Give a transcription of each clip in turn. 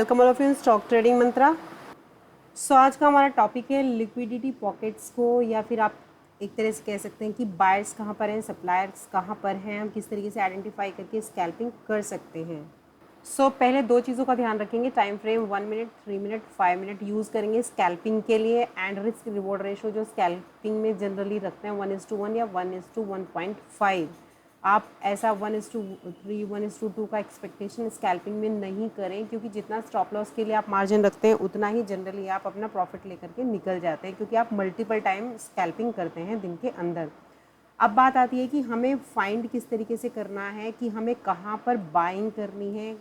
Welcome all of you in stock trading mantra. आज का हमारा टॉपिक है लिक्विडिटी पॉकेट्स को, या फिर आप एक तरह से कह सकते हैं कि बायर्स कहाँ पर हैं, सप्लायर्स कहाँ पर हैं, हम किस तरीके से आइडेंटिफाई करके स्कैल्पिंग कर सकते हैं। पहले दो चीज़ों का ध्यान रखेंगे, time frame 1 minute, 3 minute, 5 minute use करेंगे स्कैल्पिंग के लिए। एंड रिस्क रिवॉर्ड रेशो जो स्कैल्पिंग में जनरली रखते हैं 1:1 या 1:1.5। आप ऐसा 1:3, 1:2 का एक्सपेक्टेशन स्कैल्पिंग में नहीं करें, क्योंकि जितना स्टॉप लॉस के लिए आप मार्जिन रखते हैं उतना ही जनरली आप अपना प्रॉफिट लेकर के निकल जाते हैं, क्योंकि आप मल्टीपल टाइम स्कैल्पिंग करते हैं दिन के अंदर। अब बात आती है कि हमें फाइंड किस तरीके से करना है, कि हमें कहाँ पर बाइंग करनी है,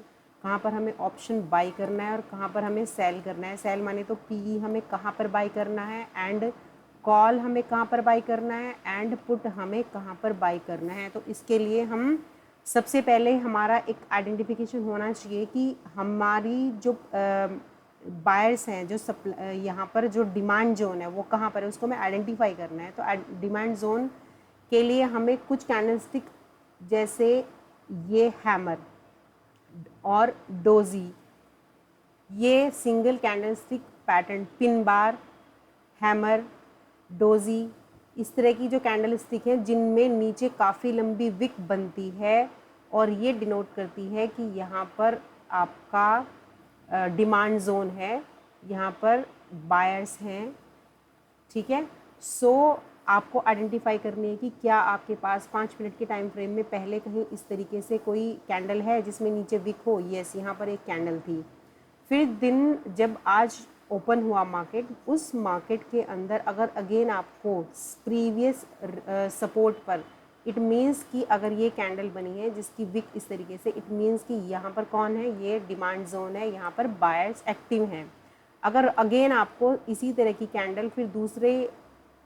कहाँ पर हमें ऑप्शन बाई करना है और कहाँ पर हमें सेल करना है। सेल माने तो पी हमें कहाँ पर बाई करना है, एंड कॉल हमें कहाँ पर बाई करना है, एंड पुट हमें कहाँ पर बाई करना है। तो इसके लिए हम सबसे पहले हमारा एक आइडेंटिफिकेशन होना चाहिए कि हमारी जो बायर्स हैं, जो यहाँ पर जो डिमांड जोन है वो कहाँ पर है, उसको हमें आइडेंटिफाई करना है। तो डिमांड जोन के लिए हमें कुछ कैंडलस्टिक, जैसे ये हैमर और डोजी, ये single candlestick pattern, pin bar, hammer, doji, इस तरह की जो कैंडल स्टिक है जिनमें नीचे काफ़ी लंबी विक बनती है, और ये डिनोट करती है कि यहाँ पर आपका डिमांड जोन है, यहाँ पर बायर्स हैं। ठीक है, आपको आइडेंटिफाई करनी है कि क्या आपके पास 5 मिनट के टाइम फ्रेम में पहले कहीं इस तरीके से कोई कैंडल है जिसमें नीचे विक हो। यस, यहाँ पर एक कैंडल थी। फिर दिन जब आज ओपन हुआ मार्केट, उस मार्केट के अंदर अगर अगेन आपको प्रीवियस सपोर्ट पर, इट मीन्स कि अगर ये कैंडल बनी है जिसकी विक इस तरीके से, इट मीन्स कि यहाँ पर कौन है, ये डिमांड जोन है, यहाँ पर बायर्स एक्टिव हैं। अगर अगेन आपको इसी तरह की कैंडल फिर दूसरे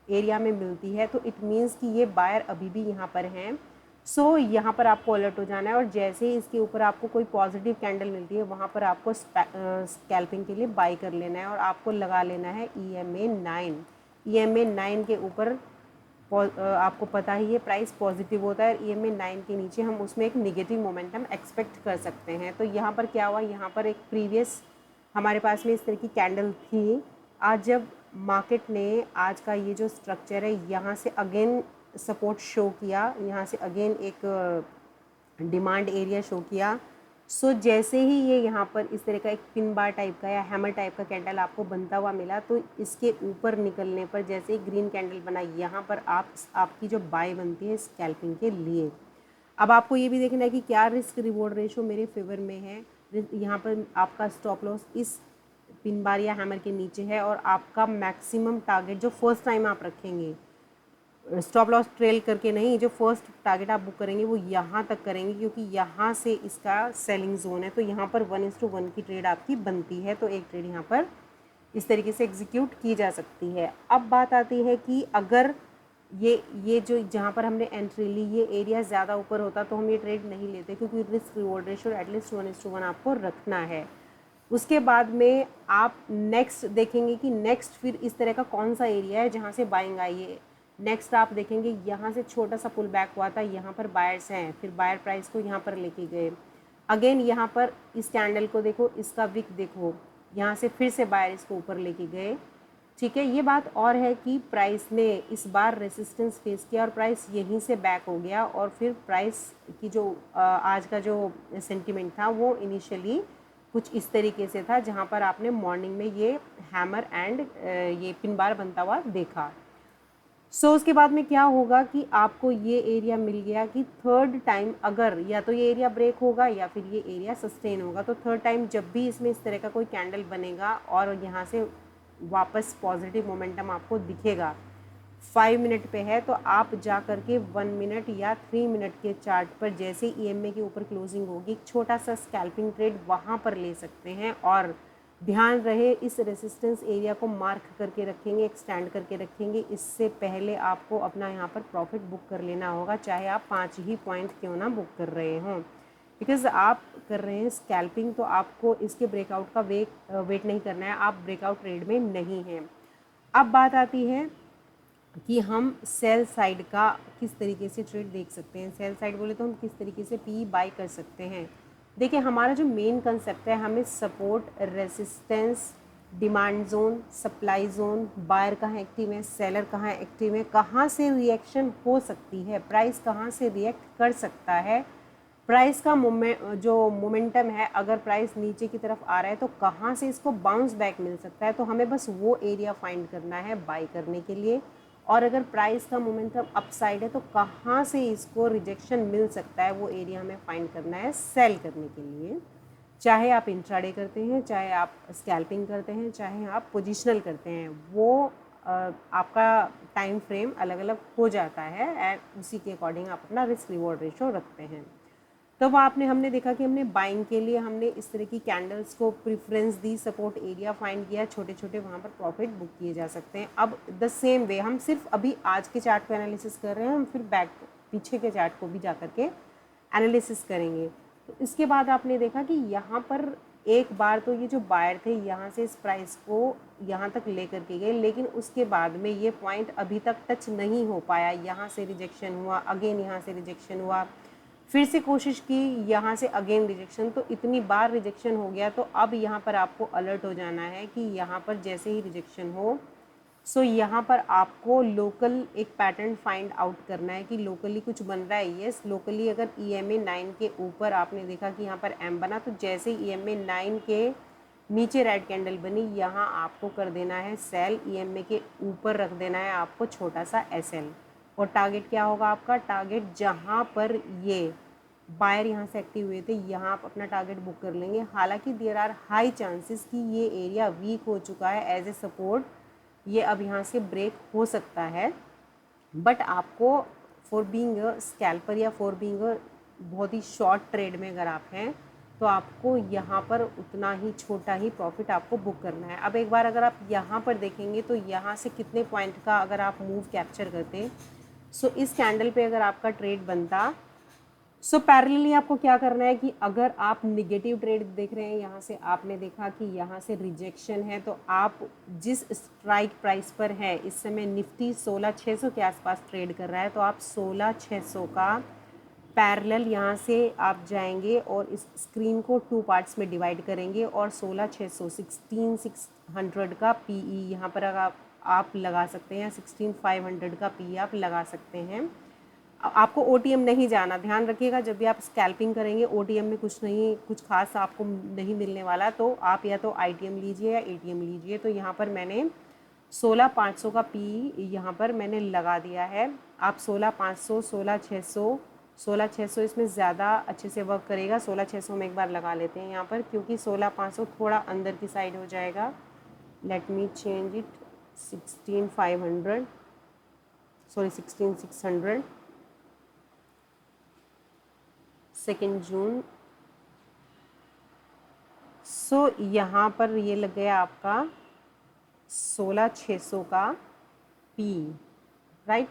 एरिया में मिलती है, तो इट मीन्स कि ये बायर अभी भी यहाँ पर हैं। यहाँ पर आपको अलर्ट हो जाना है, और जैसे ही इसके ऊपर आपको कोई पॉजिटिव कैंडल मिलती है वहाँ पर आपको स्कैल्पिंग के लिए बाई कर लेना है, और आपको लगा लेना है EMA 9। EMA 9 के ऊपर आपको पता ही है प्राइस पॉजिटिव होता है, EMA 9 के नीचे हम उसमें एक निगेटिव मोमेंटम एक्सपेक्ट कर सकते हैं। तो यहाँ पर क्या हुआ, यहाँ पर एक प्रीवियस हमारे पास में इस तरह की कैंडल थी। आज जब मार्केट ने आज का ये जो स्ट्रक्चर है यहाँ से अगेन सपोर्ट शो किया, यहाँ से अगेन एक डिमांड एरिया शो किया। जैसे ही ये यहाँ पर इस तरह का एक पिन बार टाइप का या हैमर टाइप का कैंडल आपको बनता हुआ मिला, तो इसके ऊपर निकलने पर जैसे ही ग्रीन कैंडल बना, यहाँ पर आपकी जो बाय बनती है स्कैल्पिंग के लिए। अब आपको ये भी देखना है कि क्या रिस्क रिवॉर्ड रेशो मेरे फेवर में है। यहाँ पर आपका स्टॉप लॉस इस पिन बार या हैमर के नीचे है, और आपका मैक्सिमम टारगेट जो फर्स्ट टाइम आप रखेंगे, स्टॉप लॉस ट्रेल करके नहीं, जो फर्स्ट टारगेट आप बुक करेंगे वो यहाँ तक करेंगे, क्योंकि यहाँ से इसका सेलिंग जोन है। तो यहाँ पर 1:1 की ट्रेड आपकी बनती है, तो एक ट्रेड यहाँ पर इस तरीके से एग्जीक्यूट की जा सकती है। अब बात आती है कि अगर ये जो जहाँ पर हमने एंट्री ली, ये एरिया ज़्यादा ऊपर होता तो हम ये ट्रेड नहीं लेते, क्योंकि रिस्क रिवॉर्ड रेशो एटलीस्ट 1:1 आपको रखना है। उसके बाद में आप नेक्स्ट देखेंगे कि नेक्स्ट फिर इस तरह का कौन सा एरिया है जहाँ से बाइंग आई है। नेक्स्ट आप देखेंगे यहाँ से छोटा सा पुल बैक हुआ था, यहाँ पर बायर्स हैं, फिर बायर प्राइस को यहाँ पर लेके गए। अगेन यहाँ पर इस कैंडल को देखो, इसका विक देखो, यहाँ से फिर से बायर इसको ऊपर लेके गए। ठीक है, ये बात और है कि प्राइस ने इस बार रेसिस्टेंस फेस किया और प्राइस यहीं से बैक हो गया, और फिर प्राइस की जो आज का जो सेंटिमेंट था वो इनिशियली कुछ इस तरीके से था, जहाँ पर आपने मॉर्निंग में ये हैमर एंड ये पिन बार बनता हुआ देखा। उसके बाद में क्या होगा कि आपको ये एरिया मिल गया कि थर्ड टाइम अगर या तो ये एरिया ब्रेक होगा या फिर ये एरिया सस्टेन होगा। तो थर्ड टाइम जब भी इसमें इस तरह का कोई कैंडल बनेगा और यहाँ से वापस पॉजिटिव मोमेंटम आपको दिखेगा, 5 मिनट पे है, तो आप जा कर के 1 मिनट या 3 मिनट के चार्ट पर जैसे EMA के ऊपर क्लोजिंग होगी, छोटा सा स्कैल्पिंग ट्रेड वहाँ पर ले सकते हैं। और ध्यान रहे, इस रेसिस्टेंस एरिया को मार्क करके रखेंगे, एक्सटेंड करके रखेंगे। इससे पहले आपको अपना यहाँ पर प्रॉफिट बुक कर लेना होगा, चाहे आप 5 ही पॉइंट क्यों ना बुक कर रहे हों, बिकॉज आप कर रहे हैं स्कैल्पिंग, तो आपको इसके ब्रेकआउट का वेट नहीं करना है, आप ब्रेकआउट ट्रेड में नहीं हैं। अब बात आती है कि हम सेल साइड का किस तरीके से ट्रेड देख सकते हैं। सेल साइड बोले तो हम किस तरीके से पी बाई कर सकते हैं। देखिए हमारा जो मेन कंसेप्ट है, हमें support, resistance, demand zone, supply zone, buyer कहाँ एक्टिव है, सेलर कहाँ एक्टिव है, कहाँ से रिएक्शन हो सकती है, प्राइस कहाँ से रिएक्ट कर सकता है, प्राइस का मोमेंटम है, अगर प्राइस नीचे की तरफ आ रहा है तो कहाँ से इसको बाउंस बैक मिल सकता है। तो हमें बस वो एरिया फाइंड करना है बाई करने के लिए। और अगर प्राइस का मोमेंटम अपसाइड है तो कहाँ से इसको रिजेक्शन मिल सकता है, वो एरिया हमें फाइंड करना है सेल करने के लिए। चाहे आप इंट्राडे करते हैं, चाहे आप स्कैल्पिंग करते हैं, चाहे आप पोजिशनल करते हैं, वो आपका टाइम फ्रेम अलग अलग हो जाता है एंड उसी के अकॉर्डिंग आप अपना रिस्क रिवॉर्ड रेशो रखते हैं। तो वो हमने देखा कि हमने बाइंग के लिए हमने इस तरह की कैंडल्स को प्रेफरेंस दी, सपोर्ट एरिया फाइंड किया, छोटे छोटे वहाँ पर प्रॉफिट बुक किए जा सकते हैं। अब द सेम वे हम सिर्फ अभी आज के चार्ट को एनालिसिस कर रहे हैं, हम फिर पीछे के चार्ट को भी जा करके एनालिसिस करेंगे। तो इसके बाद आपने देखा कि यहाँ पर एक बार तो ये जो बायर थे यहाँ से इस प्राइस को यहाँ तक लेकर के गए, लेकिन उसके बाद में ये पॉइंट अभी तक टच नहीं हो पाया, यहाँ से रिजेक्शन हुआ, अगेन यहाँ से रिजेक्शन हुआ, फिर से कोशिश की, यहाँ से अगेन रिजेक्शन। तो इतनी बार रिजेक्शन हो गया, तो अब यहाँ पर आपको अलर्ट हो जाना है कि यहाँ पर जैसे ही रिजेक्शन हो, सो यहाँ पर आपको लोकल एक पैटर्न फाइंड आउट करना है कि लोकली कुछ बन रहा है। येस, लोकली अगर EMA 9 के ऊपर आपने देखा कि यहाँ पर M बना, तो जैसे ही EMA 9 के नीचे रेड कैंडल बनी, यहाँ आपको कर देना है सेल, EMA के ऊपर रख देना है आपको छोटा सा SL। और टारगेट क्या होगा आपका, टारगेट जहाँ पर ये बायर यहाँ से एक्टिव हुए थे, यहाँ आप अपना टारगेट बुक कर लेंगे। हालांकि देयर आर हाई चांसेस कि ये एरिया वीक हो चुका है एज ए सपोर्ट, ये अब यहाँ से ब्रेक हो सकता है, बट आपको फॉर बीइंग अ स्कैल्पर या फॉर बीइंग अ बहुत ही शॉर्ट ट्रेड में अगर आप हैं, तो आपको यहाँ पर उतना ही छोटा ही प्रॉफिट आपको बुक करना है। अब एक बार अगर आप यहाँ पर देखेंगे तो यहाँ से कितने पॉइंट का अगर आप मूव कैप्चर करते, सो इस कैंडल पे अगर आपका ट्रेड बनता, सो पैरेलली आपको क्या करना है कि अगर आप निगेटिव ट्रेड देख रहे हैं, यहाँ से आपने देखा कि यहाँ से रिजेक्शन है, तो आप जिस स्ट्राइक प्राइस पर है इस समय निफ्टी 16,600 के आसपास ट्रेड कर रहा है, तो आप 16,600 का पैरेलल यहाँ से आप जाएंगे और इस स्क्रीन को 2 पार्ट्स में डिवाइड करेंगे और 16,600 16,600 का PE यहाँ पर अगर आप लगा सकते हैं, 16,500 का PE आप लगा सकते हैं। आपको OTM नहीं जाना, ध्यान रखिएगा जब भी आप स्कैल्पिंग करेंगे OTM में कुछ खास आपको नहीं मिलने वाला, तो आप या तो ITM लीजिए या ATM लीजिए। तो यहाँ पर मैंने 16,500 का PE यहाँ पर मैंने लगा दिया है। आप 16,500, 16,600, 16,600 इसमें ज़्यादा अच्छे से वर्क करेगा। 16,600 में एक बार लगा लेते हैं यहाँ पर, क्योंकि 16,500 थोड़ा अंदर की साइड हो जाएगा। Let me change it, 16,500 sorry 16,600, 2 जून। सो यहाँ पर ये लग गया आपका 16,600 का P, राइट।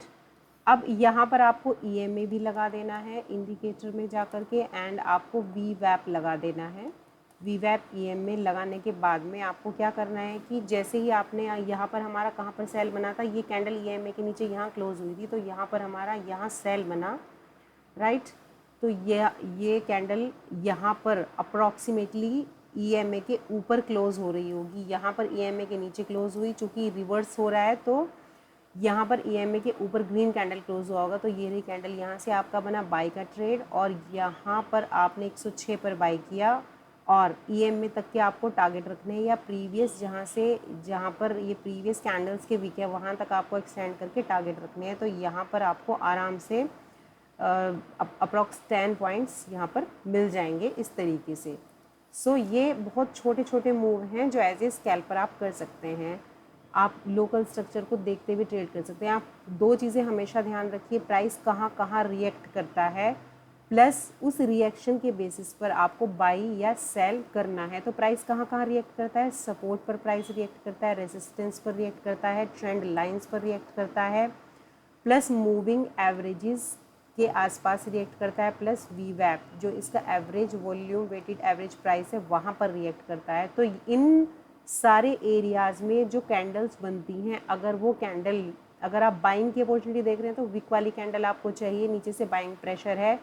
अब यहाँ पर आपको EMA भी लगा देना है इंडिकेटर में जा कर के, एंड आपको VWAP लगा देना है। VWAP EMA लगाने के बाद में आपको क्या करना है कि जैसे ही आपने यहाँ पर हमारा कहाँ पर सेल बना था, ये कैंडल EMA के नीचे यहाँ क्लोज हुई थी, तो यहाँ पर हमारा यहाँ सेल बना, राइट। तो ये कैंडल यहाँ पर अप्रॉक्सीमेटली EMA के ऊपर क्लोज हो रही होगी, यहाँ पर EMA के नीचे क्लोज हुई, चूँकि रिवर्स हो रहा है तो यहाँ पर EMA के ऊपर ग्रीन कैंडल क्लोज हुआ होगा। तो ये रही कैंडल, यहाँ से आपका बना बाई का ट्रेड और यहाँ पर आपने 106 पर बाई किया और EMA तक के आपको टारगेट रखने हैं, या प्रीवियस जहाँ पर ये प्रीवियस कैंडल्स के वीक है वहाँ तक आपको एक्सटेंड करके टारगेट रखने हैं। तो यहाँ पर आपको आराम से अप्रॉक्स 10 पॉइंट्स यहाँ पर मिल जाएंगे इस तरीके से। सो ये बहुत छोटे छोटे मूव हैं जो एज ए स्कैल्पर आप कर सकते हैं। आप लोकल स्ट्रक्चर को देखते हुए ट्रेड कर सकते हैं। आप 2 चीज़ें हमेशा ध्यान रखिए, प्राइस कहाँ कहाँ रिएक्ट करता है, प्लस उस रिएक्शन के बेसिस पर आपको बाई या सेल करना है। तो प्राइस कहाँ कहाँ रिएक्ट करता है, सपोर्ट पर प्राइस रिएक्ट करता है, रेजिस्टेंस पर रिएक्ट करता है, ट्रेंड लाइंस पर रिएक्ट करता है, प्लस मूविंग एवरेजेस के आसपास रिएक्ट करता है, प्लस VWAP जो इसका average volume weighted average price है वहाँ पर रिएक्ट करता है। तो इन सारे एरियाज़ में जो कैंडल्स बनती हैं, अगर वो कैंडल, अगर आप बाइंग की अपॉर्चुनिटी देख रहे हैं तो विक वाली कैंडल आपको चाहिए, नीचे से बाइंग प्रेशर है,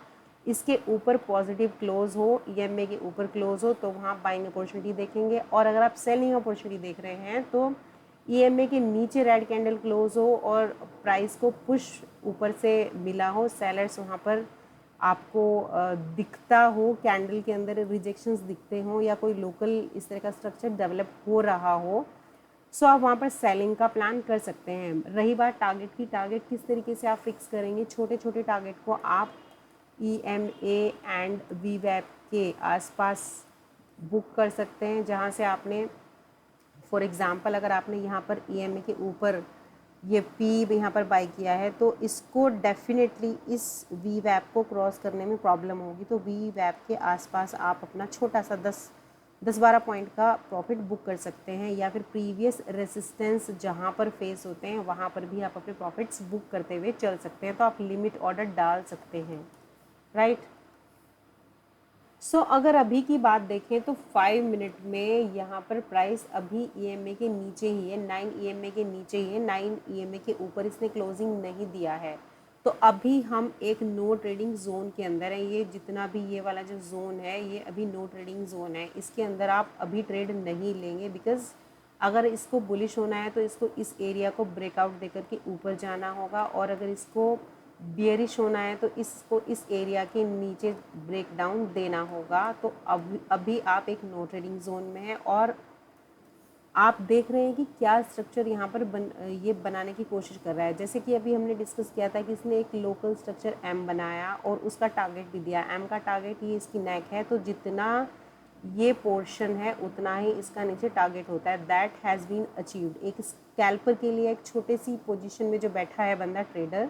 इसके ऊपर पॉजिटिव क्लोज हो, ईएमए के ऊपर क्लोज हो, तो वहाँ बाइंग अपॉर्चुनिटी देखेंगे। और अगर आप सेलिंग अपॉर्चुनिटी देख रहे हैं तो ईएमए के नीचे रेड कैंडल क्लोज हो और प्राइस को पुश ऊपर से मिला हो, सेलर्स वहाँ पर आपको दिखता हो, कैंडल के अंदर रिजेक्शंस दिखते हों या कोई लोकल इस तरह का स्ट्रक्चर डेवलप हो रहा हो, सो आप वहाँ पर सेलिंग का प्लान कर सकते हैं। रही बात टारगेट की, टारगेट किस तरीके से आप फिक्स करेंगे। छोटे छोटे टारगेट को आप EMA एंड VWAP के आसपास बुक कर सकते हैं, जहाँ से आपने फॉर एग्ज़ाम्पल अगर आपने यहाँ पर EMA के ऊपर ये P यहाँ पर बाई किया है तो इसको डेफिनेटली इस VWAP को क्रॉस करने में प्रॉब्लम होगी, तो VWAP के आसपास आप अपना छोटा सा 10-12 पॉइंट का प्रॉफिट बुक कर सकते हैं, या फिर प्रीवियस रेसिस्टेंस जहाँ पर फेस होते हैं वहाँ पर भी आप अपने प्रॉफिट्स बुक करते हुए चल सकते हैं। तो आप लिमिट ऑर्डर डाल सकते हैं, राइट। सो अगर अभी की बात देखें तो 5 मिनट में यहाँ पर प्राइस अभी EMA के नीचे ही है, 9 EMA के नीचे ही है, 9 EMA के ऊपर इसने क्लोजिंग नहीं दिया है। तो अभी हम एक नो ट्रेडिंग जोन के अंदर है। ये जितना भी ये वाला जो जोन है ये अभी नो ट्रेडिंग जोन है, इसके अंदर आप अभी ट्रेड नहीं लेंगे, बिकॉज अगर इसको बुलिश होना है तो इसको इस एरिया को ब्रेकआउट देकर के ऊपर जाना होगा, और अगर इसको बियरिश होना है तो इसको इस एरिया के नीचे ब्रेक डाउन देना होगा। तो अभी आप एक नो ट्रेडिंग जोन में है और आप देख रहे हैं कि क्या स्ट्रक्चर यहाँ पर ये बनाने की कोशिश कर रहा है। जैसे कि अभी हमने डिस्कस किया था कि इसने एक लोकल स्ट्रक्चर M बनाया और उसका टारगेट भी दिया। M का टारगेट ये इसकी नेक है, तो जितना ये पोर्शन है उतना ही इसका नीचे टारगेट होता है। That has been achieved. एक स्कैल्पर के लिए एक छोटे सी पोजीशन में जो बैठा है बंदा ट्रेडर,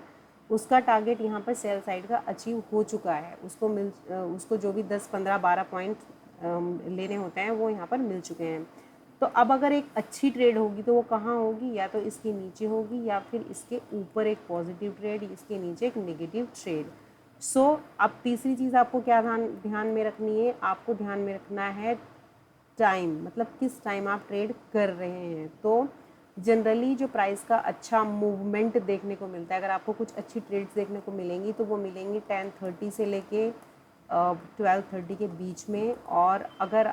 उसका टारगेट यहाँ पर सेल साइड का अचीव हो चुका है। उसको जो भी 10, 15, 12 पॉइंट लेने होते हैं वो यहाँ पर मिल चुके हैं। तो अब अगर एक अच्छी ट्रेड होगी तो वो कहाँ होगी, या तो इसके नीचे होगी या फिर इसके ऊपर एक पॉजिटिव ट्रेड, इसके नीचे एक नेगेटिव ट्रेड। सो अब तीसरी चीज़ आपको क्या ध्यान में रखनी है, आपको ध्यान में रखना है टाइम, मतलब किस टाइम आप ट्रेड कर रहे हैं। तो जनरली जो प्राइस का अच्छा मूवमेंट देखने को मिलता है, अगर आपको कुछ अच्छी ट्रेड्स देखने को मिलेंगी तो वो मिलेंगी 10:30 से लेके 12:30 के बीच में, और अगर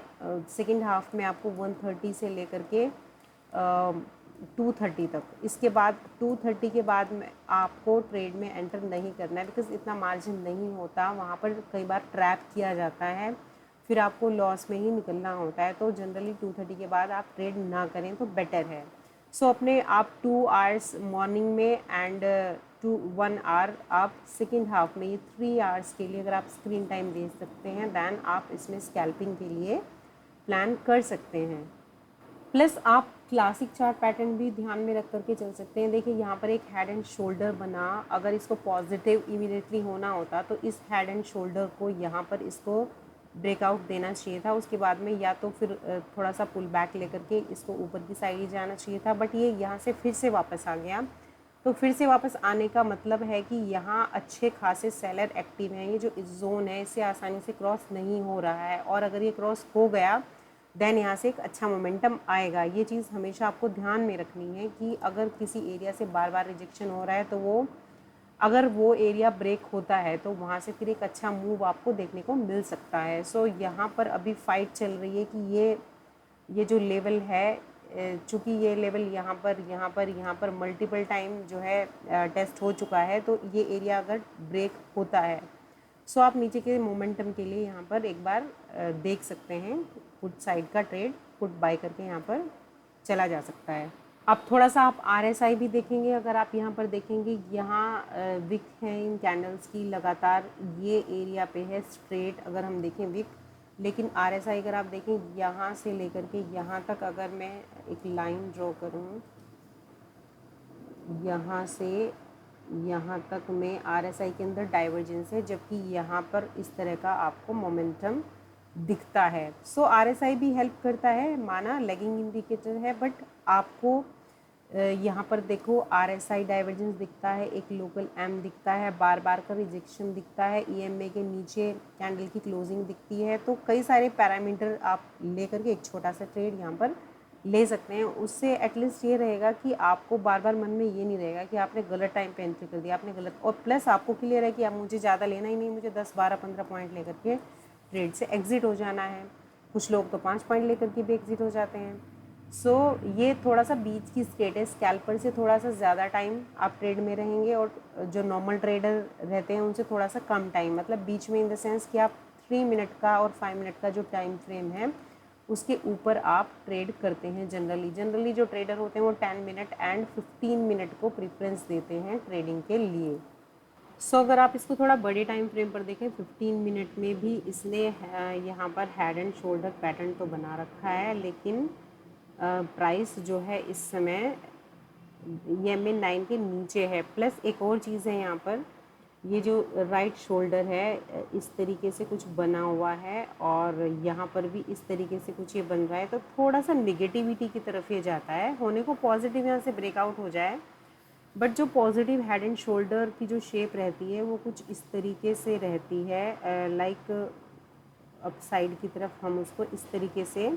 सेकेंड हाफ में आपको 1:30 से लेकर के 2:30 तक, इसके बाद 2:30 के बाद में आपको ट्रेड में एंटर नहीं करना है, बिकॉज इतना मार्जिन नहीं होता वहाँ पर, कई बार ट्रैप किया जाता है, फिर आपको लॉस में ही निकलना होता है। तो जनरली 2:30 के बाद आप ट्रेड ना करें तो बेटर है। सो अपने आप 2 आवर्स मॉर्निंग में एंड 1 आवर आप सेकेंड हाफ में, ये 3 आवर्स के लिए अगर आप स्क्रीन टाइम दे सकते हैं दैन आप इसमें स्कैल्पिंग के लिए प्लान कर सकते हैं। प्लस आप क्लासिक चार्ट पैटर्न भी ध्यान में रख करके चल सकते हैं। देखिए यहाँ पर एक हेड एंड शोल्डर बना, अगर इसको पॉजिटिव इमीडिएटली होना होता तो इस हेड एंड शोल्डर को यहाँ पर इसको ब्रेकआउट देना चाहिए था, उसके बाद में या तो फिर थोड़ा सा पुल बैक लेकर के इसको ऊपर की साइड ही जाना चाहिए था, बट ये यहाँ से फिर से वापस आ गया। तो फिर से वापस आने का मतलब है कि यहाँ अच्छे खासे सेलर एक्टिव हैं। ये जो इस जोन है इससे आसानी से क्रॉस नहीं हो रहा है, और अगर ये क्रॉस हो गया देन यहाँ से एक अच्छा मोमेंटम आएगा। ये चीज़ हमेशा आपको ध्यान में रखनी है कि अगर किसी एरिया से बार बार रिजेक्शन हो रहा है तो अगर वो एरिया ब्रेक होता है तो वहाँ से फिर एक अच्छा मूव आपको देखने को मिल सकता है। सो यहाँ पर अभी फाइट चल रही है कि ये जो लेवल है, चूँकि ये लेवल यहाँ पर मल्टीपल टाइम जो है टेस्ट हो चुका है, तो ये एरिया अगर ब्रेक होता है सो आप नीचे के मोमेंटम के लिए यहाँ पर एक बार देख सकते हैं, पुट साइड का ट्रेड पुट बाय करके यहाँ पर चला जा सकता है। अब थोड़ा सा आप RSI भी देखेंगे, अगर आप यहाँ पर देखेंगे यहाँ विक है इन कैंडल्स की लगातार ये एरिया पे है स्ट्रेट, अगर हम देखें विक, लेकिन RSI अगर आप देखें यहाँ से लेकर के यहाँ तक, अगर मैं एक लाइन ड्रॉ करूँ यहाँ से यहाँ तक में RSI के अंदर डाइवर्जेंस है, जबकि यहाँ पर इस तरह का आपको मोमेंटम दिखता है। सो RSI भी हेल्प करता है, माना लेगिंग इंडिकेटर है, बट आपको यहाँ पर देखो RSI डाइवर्जेंस दिखता है, एक लोकल M दिखता है, बार बार का रिजेक्शन दिखता है, EMA के नीचे कैंडल की क्लोजिंग दिखती है। तो कई सारे पैरामीटर आप लेकर के एक छोटा सा ट्रेड यहाँ पर ले सकते हैं। उससे एटलीस्ट ये रहेगा कि आपको बार बार मन में ये नहीं रहेगा कि आपने गलत टाइम पे एंट्री कर दिया, आपने गलत, और प्लस आपको क्लियर है कि अब मुझे ज़्यादा लेना ही नहीं, मुझे 10 12 15 पॉइंट लेकर के ट्रेड से एग्ज़िट हो जाना है। कुछ लोग तो 5 पॉइंट लेकर के भी एग्ज़िट हो जाते हैं। सो ये थोड़ा सा बीच की स्टेट है, स्कैल्पर से थोड़ा सा ज़्यादा टाइम आप ट्रेड में रहेंगे और जो नॉर्मल ट्रेडर रहते हैं उनसे थोड़ा सा कम टाइम, मतलब बीच में इन द सेंस कि आप 3 मिनट का और 5 मिनट का जो टाइम फ्रेम है उसके ऊपर आप ट्रेड करते हैं। जनरली जो ट्रेडर होते हैं वो 10 मिनट एंड 15 मिनट को प्रेफरेंस देते हैं ट्रेडिंग के लिए। सो अगर आप इसको थोड़ा बड़े टाइम फ्रेम पर देखें, 15 मिनट में भी इसने यहाँ पर हेड एंड शोल्डर पैटर्न तो बना रखा है, लेकिन प्राइस जो है इस समय EMA 9 के नीचे है। प्लस एक और चीज़ है यहाँ पर, ये जो राइट शोल्डर है इस तरीके से कुछ बना हुआ है और यहाँ पर भी इस तरीके से कुछ ये बन रहा है, तो थोड़ा सा निगेटिविटी की तरफ ये जाता है। होने को पॉजिटिव यहाँ से ब्रेकआउट हो जाए, बट जो पॉजिटिव हेड एंड शोल्डर की जो शेप रहती है वो कुछ इस तरीके से रहती है, लाइक अप साइड की तरफ हम उसको इस तरीके से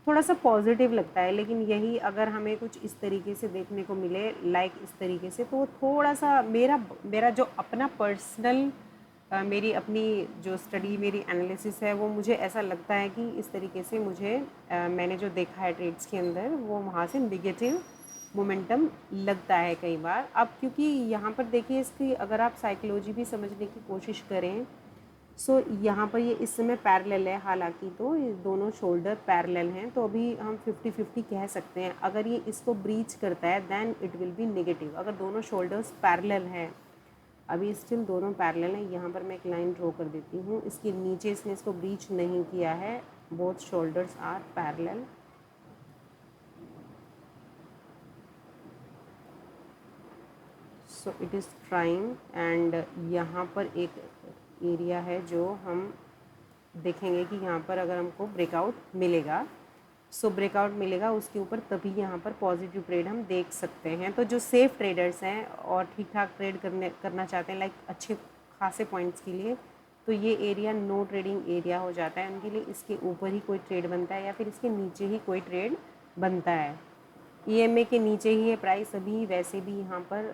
थोड़ा सा पॉजिटिव लगता है। लेकिन यही अगर हमें कुछ इस तरीके से देखने को मिले, लाइक इस तरीके से, तो थोड़ा सा मेरा जो अपना पर्सनल मेरी अपनी जो स्टडी, मेरी एनालिसिस है, वो मुझे ऐसा लगता है कि इस तरीके से मुझे मैंने जो देखा है ट्रेड्स के अंदर, वो वहाँ से निगेटिव मोमेंटम लगता है कई बार। अब क्योंकि यहाँ पर देखिए, इसकी अगर आप साइकोलॉजी भी समझने की कोशिश करें, सो यहाँ पर ये इस समय पैरेलल है, हालांकि तो ये दोनों शोल्डर पैरेलल हैं, तो अभी हम 50-50 कह सकते हैं। अगर ये इसको ब्रीच करता है then it will be negative. अगर दोनों शोल्डर्स पैरेलल हैं, अभी स्टिल दोनों पैरेलल हैं, यहाँ पर मैं एक लाइन ड्रॉ कर देती हूँ, इसके नीचे इसने इसको ब्रीच नहीं किया है, both shoulders are parallel. So it is trying, and यहाँ पर एक एरिया है जो हम देखेंगे कि यहाँ पर अगर हमको ब्रेकआउट मिलेगा, सो ब्रेकआउट मिलेगा उसके ऊपर, तभी यहाँ पर पॉजिटिव ट्रेड हम देख सकते हैं। तो जो सेफ ट्रेडर्स हैं और ठीक ठाक ट्रेड करना चाहते हैं, लाइक अच्छे खासे पॉइंट्स के लिए, तो ये एरिया नो ट्रेडिंग एरिया हो जाता है उनके लिए। इसके ऊपर ही कोई ट्रेड बनता है या फिर इसके नीचे ही कोई ट्रेड बनता है। EMA के नीचे ही है प्राइस अभी वैसे भी यहाँ पर,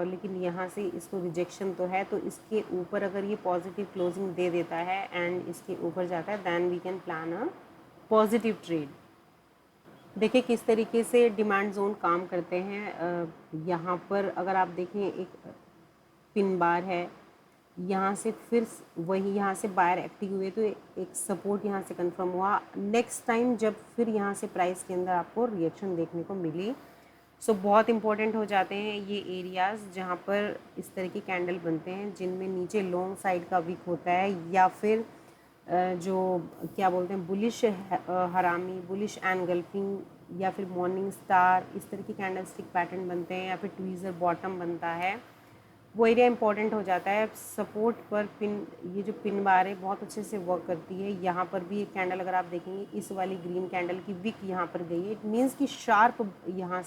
लेकिन यहाँ से इसको रिजेक्शन तो है, तो इसके ऊपर अगर ये पॉजिटिव क्लोजिंग दे देता है एंड इसके ऊपर जाता है, then we can plan a positive trade. देखिए किस तरीके से डिमांड जोन काम करते हैं। यहाँ पर अगर आप देखें, एक पिन बार है, यहाँ से फिर वही यहाँ से बायर एक्टिव हुए, तो एक सपोर्ट यहाँ से कंफर्म हुआ। नेक्स्ट टाइम जब फिर यहाँ से प्राइस के अंदर आपको रिएक्शन देखने को मिली, सो बहुत इंपॉर्टेंट हो जाते हैं ये एरियाज़ जहाँ पर इस तरह की कैंडल बनते हैं, जिनमें नीचे लॉन्ग साइड का विक होता है, या फिर जो क्या बोलते हैं बुलिश हरामी, बुलिश एनगल्फिंग, या फिर मॉर्निंग स्टार, इस तरह की कैंडल स्टिक पैटर्न बनते हैं, या फिर ट्वीज़र बॉटम बनता है। वो एरिया इंपॉर्टेंट हो जाता है। सपोर्ट पर पिन, ये जो पिन बार है बहुत अच्छे से वर्क करती है। यहाँ पर भी एक कैंडल अगर आप देखेंगे, इस वाली ग्रीन कैंडल की विक यहाँ पर गई है, इट मीन्स कि शार्प यहाँ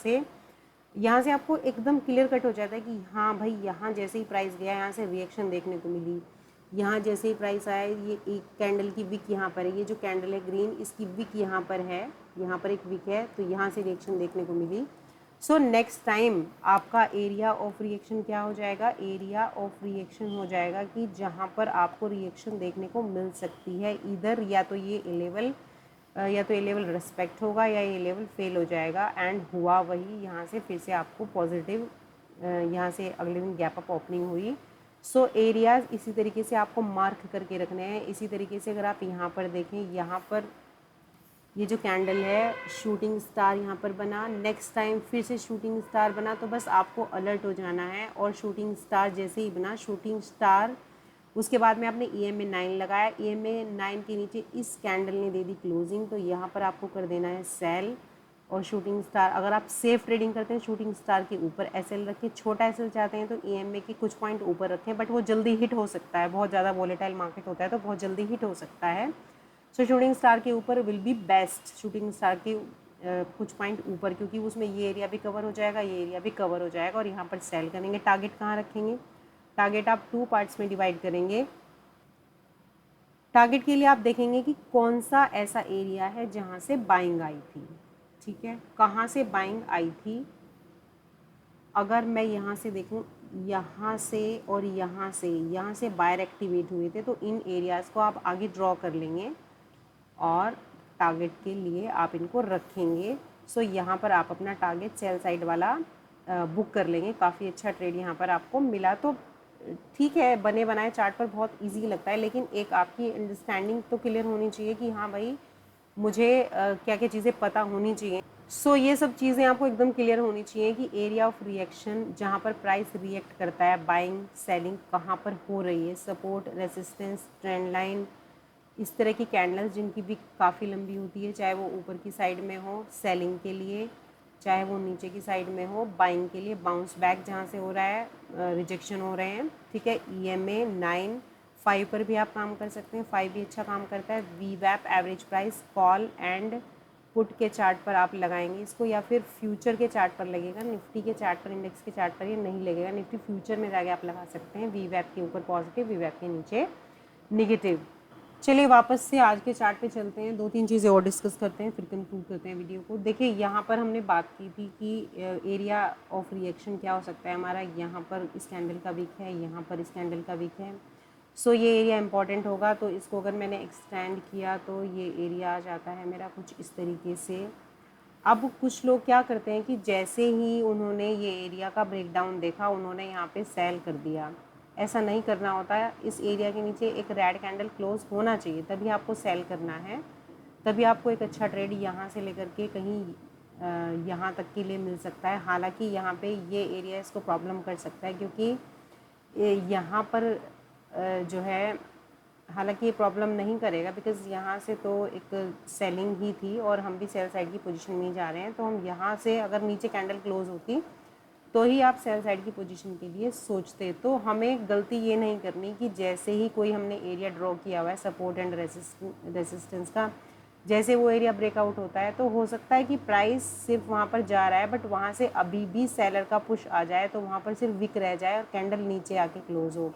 से आपको एकदम क्लियर कट हो जाता है कि हाँ भाई, यहाँ जैसे ही प्राइस गया यहाँ से रिएक्शन देखने को मिली, यहाँ जैसे ही प्राइस आया, ये एक कैंडल की विक यहाँ पर है, ये जो कैंडल है ग्रीन, इसकी विक यहाँ पर है, यहाँ पर एक विक है, तो यहाँ से रिएक्शन देखने को मिली। सो नेक्स्ट टाइम आपका एरिया ऑफ रिएक्शन क्या हो जाएगा, एरिया ऑफ रिएक्शन हो जाएगा कि जहाँ पर आपको रिएक्शन देखने को मिल सकती है, इधर या तो ये लेवल रिस्पेक्ट होगा या ये लेवल फेल हो जाएगा। एंड हुआ वही, यहाँ से फिर से आपको पॉजिटिव, यहाँ से अगले दिन गैप अप ओपनिंग हुई। सो एरियाज़ इसी तरीके से आपको मार्क करके रखने हैं। इसी तरीके से अगर आप यहाँ पर देखें, यहाँ पर ये जो कैंडल है शूटिंग स्टार यहाँ पर बना, नेक्स्ट टाइम फिर से शूटिंग स्टार बना, तो बस आपको अलर्ट हो जाना है। और शूटिंग स्टार जैसे ही बना, शूटिंग स्टार उसके बाद में आपने EMA 9 लगाया, EMA 9 के नीचे इस कैंडल ने दे दी क्लोजिंग, तो यहाँ पर आपको कर देना है सेल। और शूटिंग स्टार, अगर आप सेफ ट्रेडिंग करते हैं, शूटिंग स्टार के ऊपर SL रखें, छोटा SL चाहते हैं तो EMA के कुछ पॉइंट ऊपर रखें, बट वो जल्दी हिट हो सकता है, बहुत ज़्यादा वॉलेटाइल मार्केट होता है तो बहुत जल्दी हिट हो सकता है। सो शूटिंग स्टार के ऊपर will be best, shooting star के कुछ पॉइंट ऊपर, क्योंकि उसमें ये एरिया भी कवर हो जाएगा, ये एरिया भी कवर हो जाएगा, और यहाँ पर सेल करेंगे। टारगेट कहाँ रखेंगे, टारगेट आप 2 पार्ट्स में डिवाइड करेंगे। टारगेट के लिए आप देखेंगे कि कौन सा ऐसा एरिया है जहाँ से बाइंग आई थी, ठीक है, कहाँ से बाइंग आई थी, अगर मैं यहाँ से देखूँ, यहाँ से और यहाँ से बायर एक्टिवेट हुए थे, तो इन एरियाज़ को आप आगे ड्रॉ कर लेंगे और टारगेट के लिए आप इनको रखेंगे। सो यहाँ पर आप अपना टारगेट सेल साइड वाला बुक कर लेंगे। काफ़ी अच्छा ट्रेड यहाँ पर आपको मिला, तो ठीक है, बने बनाए चार्ट पर बहुत इजी लगता है, लेकिन एक आपकी अंडरस्टैंडिंग तो क्लियर होनी चाहिए कि हाँ भाई मुझे क्या क्या चीज़ें पता होनी चाहिए। सो ये सब चीज़ें आपको एकदम क्लियर होनी चाहिए कि एरिया ऑफ रिएक्शन जहाँ पर प्राइस रिएक्ट करता है, बाइंग सेलिंग कहाँ पर हो रही है, सपोर्ट रेसिस्टेंस ट्रेंड लाइन, इस तरह की कैंडल्स जिनकी भी काफ़ी लंबी होती है, चाहे वो ऊपर की साइड में हो सेलिंग के लिए, चाहे वो नीचे की साइड में हो बाइंग के लिए, बाउंस बैक जहाँ से हो रहा है, रिजेक्शन हो रहे हैं, ठीक है। EMA 9 5 पर भी आप काम कर सकते हैं, 5 भी अच्छा काम करता है। VWAP average price call and put के चार्ट पर आप लगाएंगे इसको, या फिर फ्यूचर के चार्ट पर लगेगा, निफ्टी के चार्ट पर, इंडेक्स के चार्ट पर ये नहीं लगेगा। निफ्टी फ्यूचर में जाके आप लगा सकते हैं, VWAP के ऊपर पॉजिटिव, VWAP के नीचे निगेटिव। चलिए वापस से आज के चार्ट पे चलते हैं, 2-3 चीज़ें और डिस्कस करते हैं, फिर कंक्लूड करते हैं वीडियो को। देखिए यहाँ पर हमने बात की थी कि एरिया ऑफ रिएक्शन क्या हो सकता है हमारा, यहाँ पर इस कैंडल का वीक है, यहाँ पर इस कैंडल का वीक है। सो ये एरिया इंपॉर्टेंट होगा, तो इसको अगर मैंने एक्सटेंड किया तो ये एरिया आ जाता है मेरा कुछ इस तरीके से। अब कुछ लोग क्या करते हैं कि जैसे ही उन्होंने ये एरिया का ब्रेकडाउन देखा, उन्होंने यहाँ पे सेल कर दिया। ऐसा नहीं करना होता है, इस एरिया के नीचे एक रेड कैंडल क्लोज होना चाहिए, तभी आपको सेल करना है, तभी आपको एक अच्छा ट्रेड यहाँ से लेकर के कहीं यहाँ तक के लिए मिल सकता है। हालांकि यहाँ पे ये एरिया इसको प्रॉब्लम कर सकता है, क्योंकि यहाँ पर जो है, हालांकि ये प्रॉब्लम नहीं करेगा, बिकॉज़ यहाँ से तो एक सेलिंग ही थी और हम भी सेल साइड की पोजीशन में ही जा रहे हैं, तो हम यहाँ से अगर नीचे कैंडल क्लोज होती तो ही आप सेल साइड की पोजीशन के लिए सोचते। तो हमें गलती ये नहीं करनी कि जैसे ही कोई हमने एरिया ड्रॉ किया हुआ है सपोर्ट एंड रेसिस्टेंस का, जैसे वो एरिया ब्रेकआउट होता है, तो हो सकता है कि प्राइस सिर्फ वहाँ पर जा रहा है, बट वहाँ से अभी भी सेलर का पुश आ जाए, तो वहाँ पर सिर्फ विक रह जाए और कैंडल नीचे आके क्लोज हो।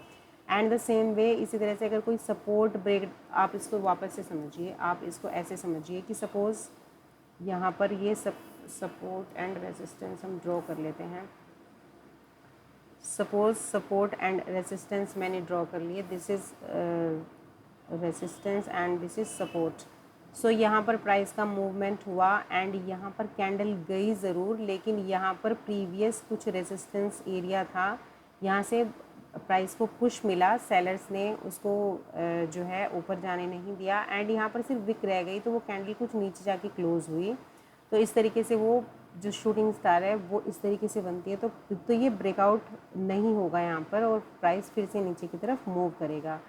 एंड द सेम वे इसी तरह से अगर कोई सपोर्ट ब्रेक, आप इसको वापस से समझिए, आप इसको ऐसे समझिए कि सपोज़ यहाँ पर ये सपोर्ट एंड रेसिस्टेंस हम ड्रॉ कर लेते हैं। सपोज सपोर्ट एंड रेसिस्टेंस मैंने ड्रॉ कर लिए, this is resistance and this is support. So यहाँ पर प्राइस का मूवमेंट हुआ एंड यहाँ पर कैंडल गई ज़रूर, लेकिन यहाँ पर प्रीवियस कुछ रेसिस्टेंस एरिया था, यहाँ से प्राइस को पुश मिला, सेलर्स ने उसको जो है ऊपर जाने नहीं दिया एंड यहाँ पर सिर्फ विक रह गई, तो वो कैंडल कुछ नीचे जाके क्लोज हुई। तो इस तरीके से वो जो शूटिंग स्टार है वो इस तरीके से बनती है, तो ये ब्रेकआउट नहीं होगा यहाँ पर और प्राइस फिर से नीचे की तरफ मूव करेगा।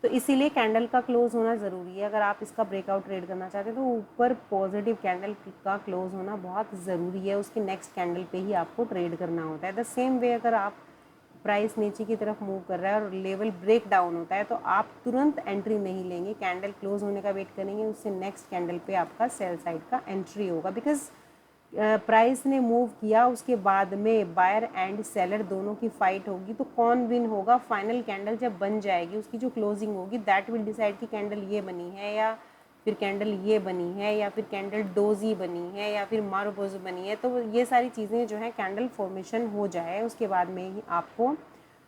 तो इसीलिए कैंडल का क्लोज होना ज़रूरी है। अगर आप इसका ब्रेकआउट ट्रेड करना चाहते हैं तो ऊपर पॉजिटिव कैंडल का क्लोज होना बहुत ज़रूरी है, उसके नेक्स्ट कैंडल पे ही आपको ट्रेड करना होता है। द सेम वे अगर आप प्राइस नीचे की तरफ मूव कर रहा है और लेवल ब्रेक डाउन होता है, तो आप तुरंत एंट्री नहीं लेंगे, कैंडल क्लोज होने का वेट करेंगे, उससे नेक्स्ट कैंडल पे आपका सेल साइड का एंट्री होगा। बिकॉज प्राइस ने मूव किया, उसके बाद में बायर एंड सेलर दोनों की फाइट होगी, तो कौन विन होगा, फाइनल कैंडल जब बन जाएगी, उसकी जो क्लोजिंग होगी दैट विल डिसाइड कि कैंडल ये बनी है या फिर कैंडल ये बनी है या फिर कैंडल डोजी बनी है या फिर मारुपोजो बनी है। तो ये सारी चीज़ें जो है कैंडल फॉर्मेशन हो जाए उसके बाद में ही आपको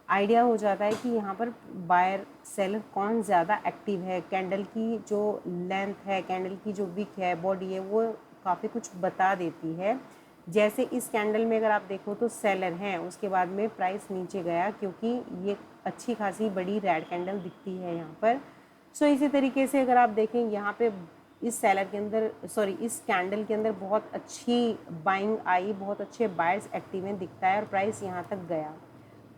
आइडिया हो जाता है कि यहाँ पर बायर सेलर कौन ज़्यादा एक्टिव है, कैंडल की जो लेंथ है, कैंडल की जो विक है, बॉडी है, वो काफ़ी कुछ बता देती है। जैसे इस कैंडल में अगर आप देखो तो सेलर हैं, उसके बाद में प्राइस नीचे गया क्योंकि ये अच्छी खासी बड़ी रेड कैंडल दिखती है यहाँ पर। सो इसी तरीके से अगर आप देखें यहाँ पे इस सेलर के अंदर, सॉरी इस कैंडल के अंदर बहुत अच्छी बाइंग आई, बहुत अच्छे बायर्स एक्टिव हैं दिखता है और प्राइस यहाँ तक गया,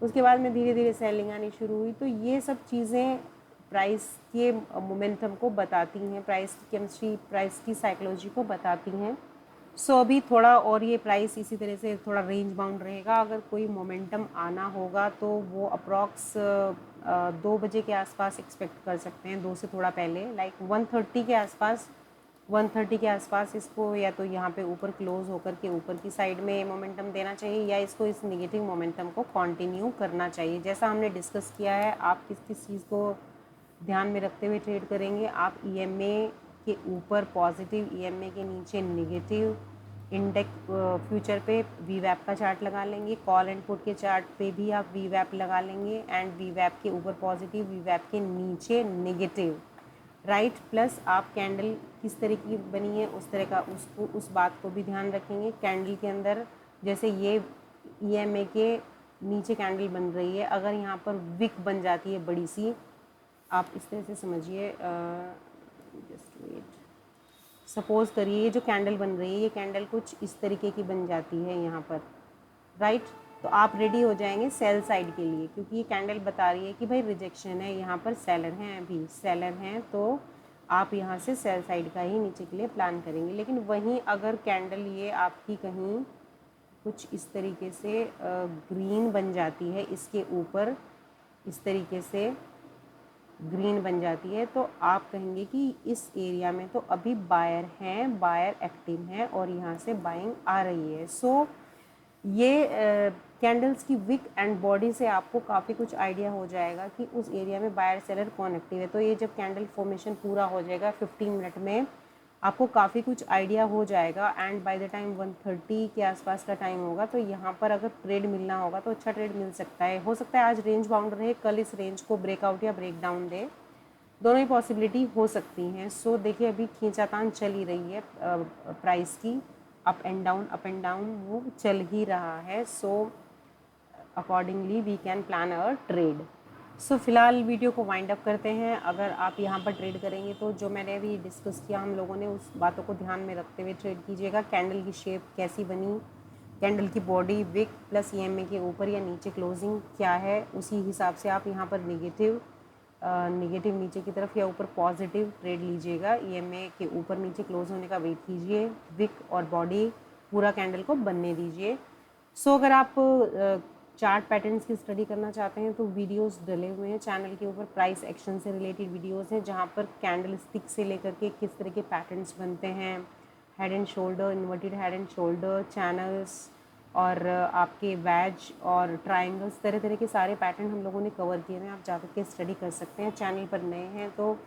उसके बाद में धीरे धीरे सेलिंग आनी शुरू हुई। तो ये सब चीज़ें प्राइस के मोमेंटम को बताती हैं, प्राइस की केमिस्ट्री, प्राइस की साइकोलॉजी को बताती हैं। सो अभी थोड़ा और ये प्राइस इसी तरह से थोड़ा रेंज बाउंड रहेगा। अगर कोई मोमेंटम आना होगा तो वो अप्रॉक्स 2 बजे के आसपास एक्सपेक्ट कर सकते हैं, 2 से थोड़ा पहले, लाइक 1:30 के आसपास, 1:30 के आसपास इसको या तो यहाँ पे ऊपर क्लोज होकर के ऊपर की साइड में मोमेंटम देना चाहिए या इसको इस नेगेटिव मोमेंटम को कंटिन्यू करना चाहिए। जैसा हमने डिस्कस किया है, आप किस किस चीज़ को ध्यान में रखते हुए ट्रेड करेंगे। आप EMA के ऊपर पॉजिटिव, EMA के नीचे नेगेटिव, इंडेक्स फ्यूचर पे वी वैप का चार्ट लगा लेंगे, कॉल एंड पुट के चार्ट पे भी आप वी वैप लगा लेंगे, एंड वी वैप के ऊपर पॉजिटिव, वी वैप के नीचे नेगेटिव, राइट। प्लस आप कैंडल किस तरह की बनी है उस तरह का उसको उस बात को भी ध्यान रखेंगे। कैंडल के अंदर जैसे ये EMA के नीचे कैंडल बन रही है, अगर यहाँ पर विक बन जाती है बड़ी सी, आप इस तरह से समझिए, जस्ट वेट, सपोज़ करिए ये जो कैंडल बन रही है ये कैंडल कुछ इस तरीके की बन जाती है यहाँ पर, राइट। तो आप रेडी हो जाएंगे सेल साइड के लिए, क्योंकि ये कैंडल बता रही है कि भाई रिजेक्शन है, यहाँ पर सेलर हैं, अभी सेलर हैं, तो आप यहाँ से सेल साइड का ही नीचे के लिए प्लान करेंगे। लेकिन वहीं अगर कैंडल ये आपकी कहीं कुछ इस तरीके से ग्रीन बन जाती है, इसके ऊपर इस तरीके से ग्रीन बन जाती है, तो आप कहेंगे कि इस एरिया में तो अभी बायर हैं, बायर एक्टिव हैं और यहाँ से बाइंग आ रही है। सो ये कैंडल्स की विक एंड बॉडी से आपको काफ़ी कुछ आइडिया हो जाएगा कि उस एरिया में बायर सेलर कौन एक्टिव है। तो ये जब कैंडल फॉर्मेशन पूरा हो जाएगा 15 मिनट में, आपको काफ़ी कुछ आइडिया हो जाएगा, एंड बाय द टाइम 1:30 के आसपास का टाइम होगा, तो यहाँ पर अगर ट्रेड मिलना होगा तो अच्छा ट्रेड मिल सकता है। हो सकता है आज रेंज बाउंड रहे, कल इस रेंज को ब्रेकआउट या ब्रेक डाउन दे, दोनों ही पॉसिबिलिटी हो सकती हैं। सो देखिए अभी खींचातान चल ही रही है प्राइस की, अप एंड डाउन वो चल ही रहा है। So accordingly we can plan a trade. So फिलहाल वीडियो को वाइंड अप करते हैं। अगर आप यहाँ पर ट्रेड करेंगे तो जो मैंने अभी डिस्कस किया हम लोगों ने, उस बातों को ध्यान में रखते हुए ट्रेड कीजिएगा। कैंडल की शेप कैसी बनी, कैंडल की बॉडी, विक प्लस EMA के ऊपर या नीचे क्लोजिंग क्या है, उसी हिसाब से आप यहाँ पर नेगेटिव नीचे की तरफ या ऊपर पॉजिटिव ट्रेड लीजिएगा। EMA के ऊपर नीचे क्लोज होने का वेट कीजिए, विक और बॉडी पूरा कैंडल को बनने दीजिए। सो अगर आप चार्ट पैटर्न्स की स्टडी करना चाहते हैं तो वीडियोस डले हुए हैं चैनल के ऊपर, प्राइस एक्शन से रिलेटेड वीडियोस हैं जहाँ पर कैंडल स्टिक से लेकर के किस तरह के पैटर्न्स बनते हैं, head and shoulder, inverted head and shoulder, channels और आपके वैज और ट्राइंगल्स, तरह तरह के सारे पैटर्न हम लोगों ने कवर किए हैं। आप जाकर के स्टडी कर सकते हैं। चैनल पर नए हैं तो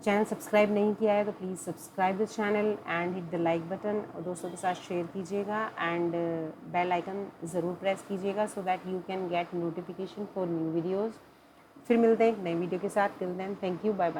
चैनल सब्सक्राइब नहीं किया है तो please subscribe the channel and hit the like button, और दोस्तों के साथ शेयर कीजिएगा, एंड बेल आइकन ज़रूर प्रेस कीजिएगा so that you can get notification for new videos. फिर मिलते हैं एक नई वीडियो के साथ। Till then thank you, bye bye.